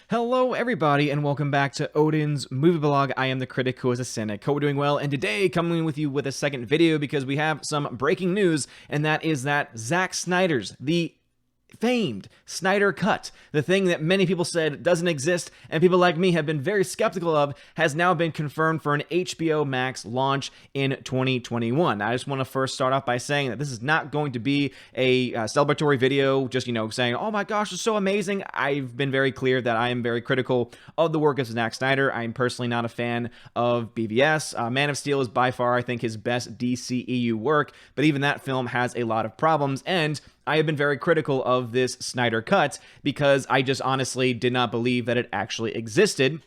Hello everybody and welcome back to Odin's movie blog. I am the critic who is a cynic. Hope we're doing well, and today coming with you with a second video because we have some breaking news, and that is that Zack Snyder's, the famed Snyder Cut, the thing that many people said doesn't exist and people like me have been very skeptical of, has now been confirmed for an HBO Max launch in 2021. I just want to first start off by saying that this is not going to be a celebratory video, just, saying, oh my gosh, it's so amazing. I've been very clear that I am very critical of the work of Zack Snyder. I'm personally not a fan of BVS. Man of Steel is by far, I think, his best DCEU work, but even that film has a lot of problems, and I have been very critical of this Snyder Cut because I just honestly did not believe that it actually existed,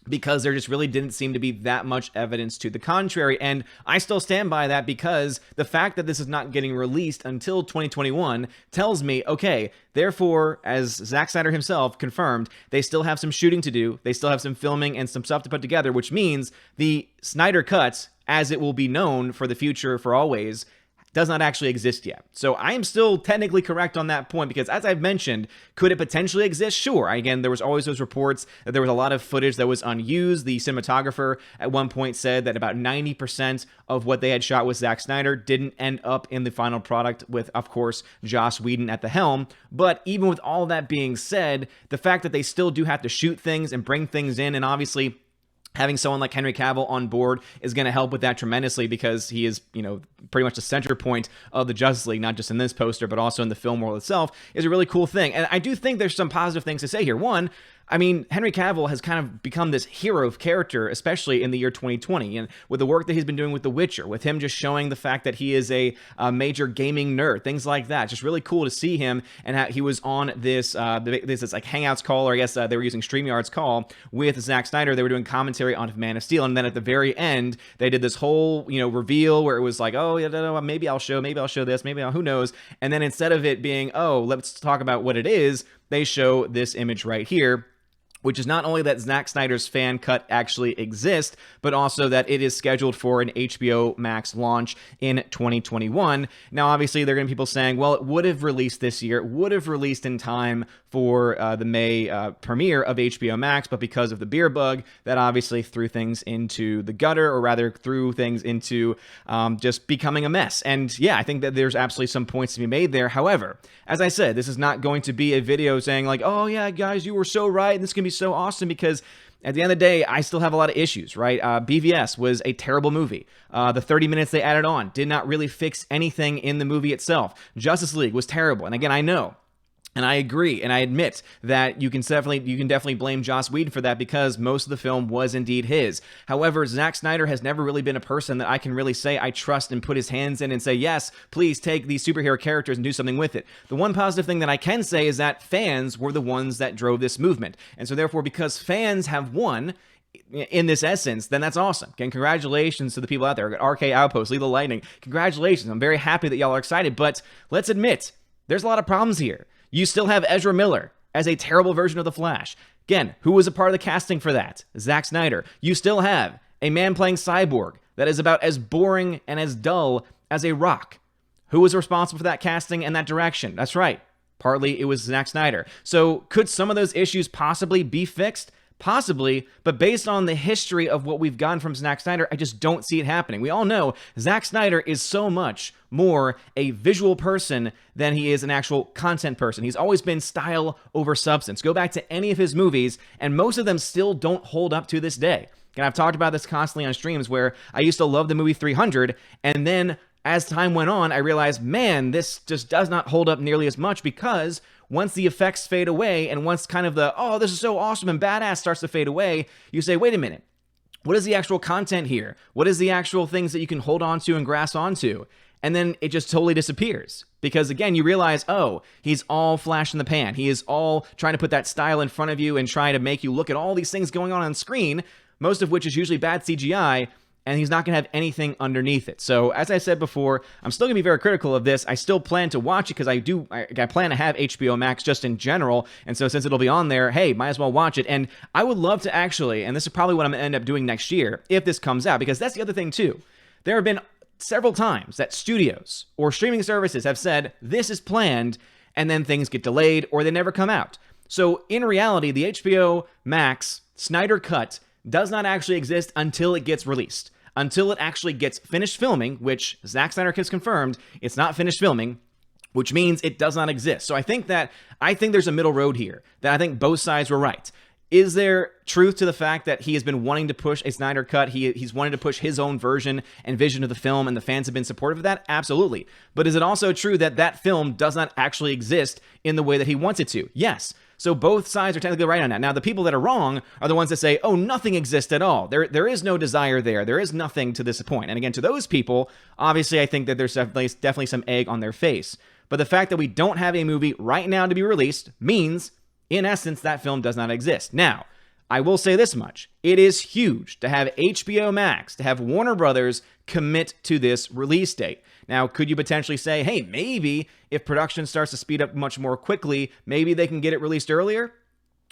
because there just really didn't seem to be that much evidence to the contrary. And I still stand by that, because the fact that this is not getting released until 2021 tells me, okay, therefore, as Zack Snyder himself confirmed, they still have some shooting to do, they still have some filming and some stuff to put together, which means the Snyder Cut, as it will be known for the future for always, does not actually exist yet. So I am still technically correct on that point, because as I've mentioned, could it potentially exist? Sure. Again, there was always those reports that there was a lot of footage that was unused. The cinematographer at one point said that about 90% of what they had shot with Zack Snyder didn't end up in the final product with, of course, Joss Whedon at the helm. But even with all that being said, the fact that they still do have to shoot things and bring things in, and obviously having someone like Henry Cavill on board is going to help with that tremendously, because he is, pretty much the center point of the Justice League, not just in this poster, but also in the film world itself, is a really cool thing. And I do think there's some positive things to say here. One, Henry Cavill has kind of become this hero of character, especially in the year 2020, and with the work that he's been doing with The Witcher, with him just showing the fact that he is a major gaming nerd, things like that. It's just really cool to see him, and how he was on this like Hangouts call, or I guess they were using StreamYard's call with Zack Snyder. They were doing commentary on Man of Steel, and then at the very end, they did this whole reveal where it was like, oh yeah, maybe I'll show this, maybe who knows, and then instead of it being, oh, let's talk about what it is, they show this image right here, which is not only that Zack Snyder's fan cut actually exists, but also that it is scheduled for an HBO Max launch in 2021. Now, obviously, there are going to be people saying, well, it would have released this year, it would have released in time for the May premiere of HBO Max, but because of the beer bug, that obviously threw things into the gutter, or rather threw things into just becoming a mess. And yeah, I think that there's absolutely some points to be made there. However, as I said, this is not going to be a video saying like, oh yeah, guys, you were so right, and this can be so awesome, because at the end of the day, I still have a lot of issues, right? BVS was a terrible movie. The 30 minutes they added on did not really fix anything in the movie itself. Justice League was terrible. And again, I know, and I agree, and I admit that you can definitely blame Joss Whedon for that, because most of the film was indeed his. However, Zack Snyder has never really been a person that I can really say I trust and put his hands in and say, yes, please take these superhero characters and do something with it. The one positive thing that I can say is that fans were the ones that drove this movement. And so therefore, because fans have won in this essence, then that's awesome. Again, congratulations to the people out there. RK Outpost, Lethal Lightning, congratulations. I'm very happy that y'all are excited, but let's admit, there's a lot of problems here. You still have Ezra Miller as a terrible version of the Flash. Again, who was a part of the casting for that? Zack Snyder. You still have a man playing Cyborg that is about as boring and as dull as a rock. Who was responsible for that casting and that direction? That's right. Partly it was Zack Snyder. So could some of those issues possibly be fixed? Possibly, but based on the history of what we've gotten from Zack Snyder, I just don't see it happening. We all know Zack Snyder is so much more a visual person than he is an actual content person. He's always been style over substance. Go back to any of his movies, and most of them still don't hold up to this day. And I've talked about this constantly on streams, where I used to love the movie 300, and then as time went on, I realized, man, this just does not hold up nearly as much, because once the effects fade away, and once kind of the, oh, this is so awesome and badass starts to fade away, you say, wait a minute, what is the actual content here? What is the actual things that you can hold on to and grasp onto? And then it just totally disappears. Because again, you realize, oh, he's all flash in the pan. He is all trying to put that style in front of you and trying to make you look at all these things going on screen, most of which is usually bad CGI, and he's not going to have anything underneath it. So, as I said before, I'm still going to be very critical of this. I still plan to watch it, because I plan to have HBO Max just in general, and so since it'll be on there, hey, might as well watch it. And I would love to actually, and this is probably what I'm going to end up doing next year, if this comes out, because that's the other thing too. There have been several times that studios or streaming services have said, this is planned, and then things get delayed or they never come out. So in reality, the HBO Max Snyder Cut does not actually exist until it gets released. Until it actually gets finished filming, which Zack Snyder has confirmed it's not finished filming, which means it does not exist. So I think there's a middle road here, that I think both sides were right. Is there truth to the fact that he has been wanting to push a Snyder Cut? He's wanted to push his own version and vision of the film, and the fans have been supportive of that? Absolutely. But is it also true that that film does not actually exist in the way that he wants it to? Yes. So both sides are technically right on that. Now, the people that are wrong are the ones that say, oh, nothing exists at all. There is no desire there. There is nothing to disappoint. And again, to those people, obviously, I think that there's definitely some egg on their face. But the fact that we don't have a movie right now to be released means, in essence, that film does not exist. Now, I will say this much. It is huge to have HBO Max, to have Warner Brothers commit to this release date. Now, could you potentially say, hey, maybe if production starts to speed up much more quickly, maybe they can get it released earlier?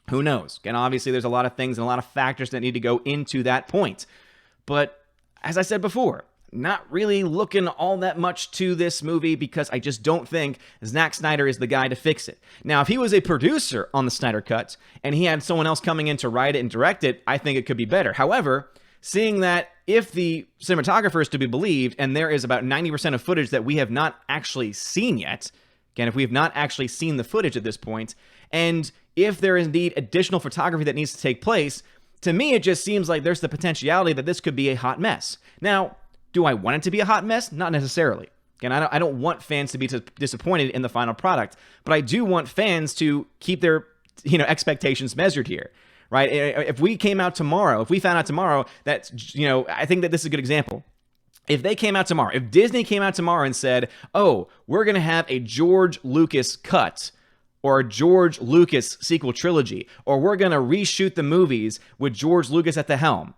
Who knows? Again, obviously, there's a lot of things and a lot of factors that need to go into that point. But as I said before, not really looking all that much to this movie because I just don't think Zack Snyder is the guy to fix it. Now, if he was a producer on the Snyder Cut and he had someone else coming in to write it and direct it, I think it could be better. However, seeing that if the cinematographer is to be believed and there is about 90% of footage that we have not actually seen yet, again, if we have not actually seen the footage at this point, and if there is indeed additional photography that needs to take place, to me, it just seems like there's the potentiality that this could be a hot mess. Now, do I want it to be a hot mess? Not necessarily. Again, I don't want fans to be disappointed in the final product, but I do want fans to keep their expectations measured here, right? If we found out tomorrow that, I think that this is a good example. If they came out tomorrow, if Disney came out tomorrow and said, oh, we're going to have a George Lucas cut, or a George Lucas sequel trilogy, or we're going to reshoot the movies with George Lucas at the helm,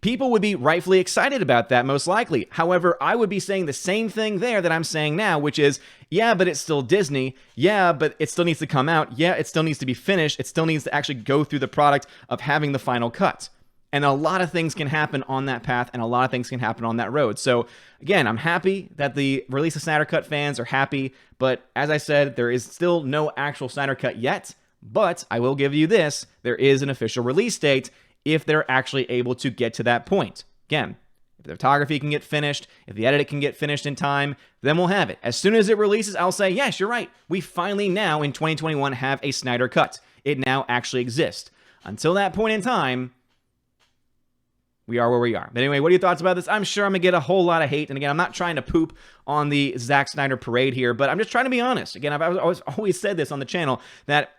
people would be rightfully excited about that, most likely. However, I would be saying the same thing there that I'm saying now, which is, yeah, but it's still Disney. Yeah, but it still needs to come out. Yeah, it still needs to be finished. It still needs to actually go through the product of having the final cut. And a lot of things can happen on that path, and a lot of things can happen on that road. So, again, I'm happy that the release of Snyder Cut fans are happy. But as I said, there is still no actual Snyder Cut yet. But I will give you this. There is an official release date, if they're actually able to get to that point. Again, if the photography can get finished, if the edit can get finished in time, then we'll have it. As soon as it releases, I'll say, yes, you're right. We finally now, in 2021, have a Snyder Cut. It now actually exists. Until that point in time, we are where we are. But anyway, what are your thoughts about this? I'm sure I'm going to get a whole lot of hate. And again, I'm not trying to poop on the Zack Snyder parade here, but I'm just trying to be honest. Again, I've always said this on the channel, that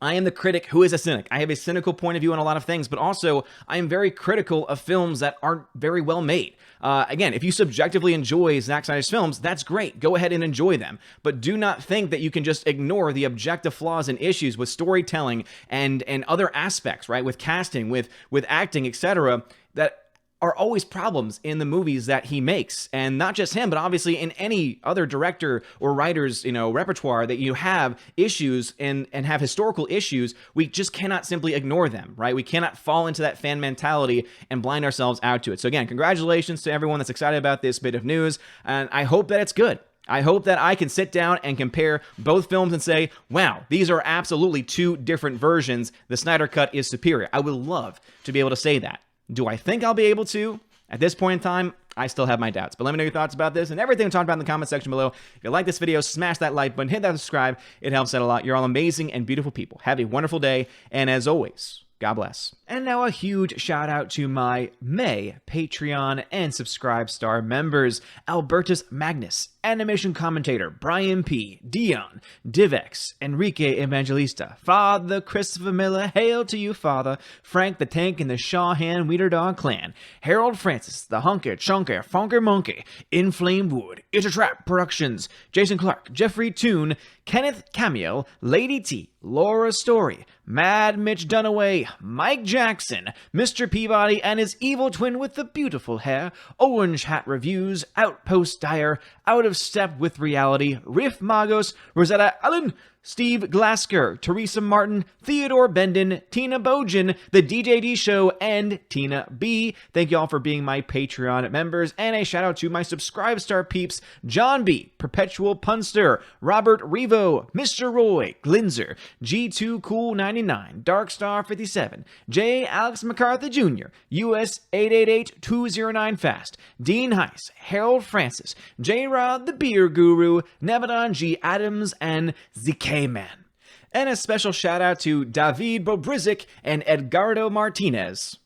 I am the critic who is a cynic. I have a cynical point of view on a lot of things, but also I am very critical of films that aren't very well made. Again, if you subjectively enjoy Zack Snyder's films, that's great. Go ahead and enjoy them. But do not think that you can just ignore the objective flaws and issues with storytelling and other aspects, right? With casting, with acting, etc., that are always problems in the movies that he makes. And not just him, but obviously in any other director or writer's, repertoire that you have issues and have historical issues, we just cannot simply ignore them, right? We cannot fall into that fan mentality and blind ourselves out to it. So again, congratulations to everyone that's excited about this bit of news. And I hope that it's good. I hope that I can sit down and compare both films and say, wow, these are absolutely two different versions. The Snyder Cut is superior. I would love to be able to say that. Do I think I'll be able to? At this point in time, I still have my doubts. But let me know your thoughts about this and everything we talked about in the comment section below. If you like this video, smash that like button, hit that subscribe. It helps out a lot. You're all amazing and beautiful people. Have a wonderful day. And as always, God bless. And now a huge shout out to my May Patreon and Subscribe Star members: Albertus Magnus, Animation Commentator Brian P, Dion, Divex, Enrique Evangelista, Father Christopher Miller, hail to you, Father, Frank the Tank and the Shawhan Weeder Dog Clan, Harold Francis, the Hunker Chunker Funker Monkey, Inflamed Wood, It's a Trap Productions, Jason Clark, Jeffrey Toon, Kenneth Camiel, Lady T, Laura Story, Mad Mitch Dunaway, Mike Jackson, Mr. Peabody and his evil twin with the beautiful hair, Orange Hat Reviews, Outpost Dyer, Out of Step with Reality, Riff Magos, Rosetta Allen, Steve Glasker, Teresa Martin, Theodore Bendon, Tina Bojan, The DJD Show, and Tina B. Thank you all for being my Patreon members, and a shout out to my Subscribe Star peeps, John B., Perpetual Punster, Robert Revo, Mr. Roy, Glinzer, G2 Cool 99, Darkstar 57, J. Alex MacArthur Jr., US 888209 Fast, Dean Heiss, Harold Francis, J. Rod the Beer Guru, Nevadon G. Adams, and ZK Man. And a special shout out to David Bobrizik and Edgardo Martinez.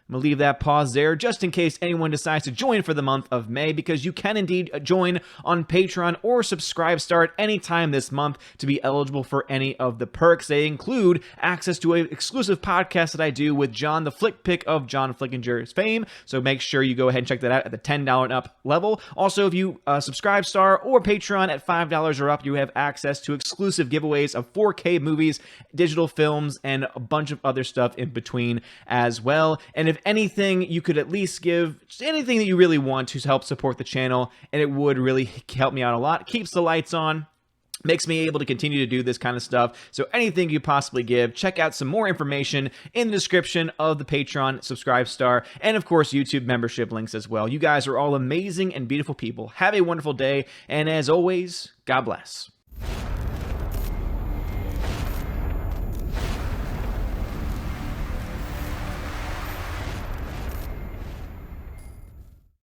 I'm going to leave that pause there just in case anyone decides to join for the month of May, because you can indeed join on Patreon or Subscribe Start anytime this month to be eligible for any of the perks. They include access to an exclusive podcast that I do with John, the Flick Pick of John Flickinger's fame, so make sure you go ahead and check that out at the $10 and up level. Also, if you Subscribe Star or Patreon at $5 or up, you have access to exclusive giveaways of 4K movies, digital films, and a bunch of other stuff in between as well. And if anything, you could at least give just anything that you really want to help support the channel, and it would really help me out a lot. Keeps the lights on, makes me able to continue to do this kind of stuff. So anything you possibly give, check out some more information in the description of the Patreon, Subscribe Star, and of course YouTube membership links as well. You guys are all amazing and beautiful people. Have a wonderful day, and as always, God bless.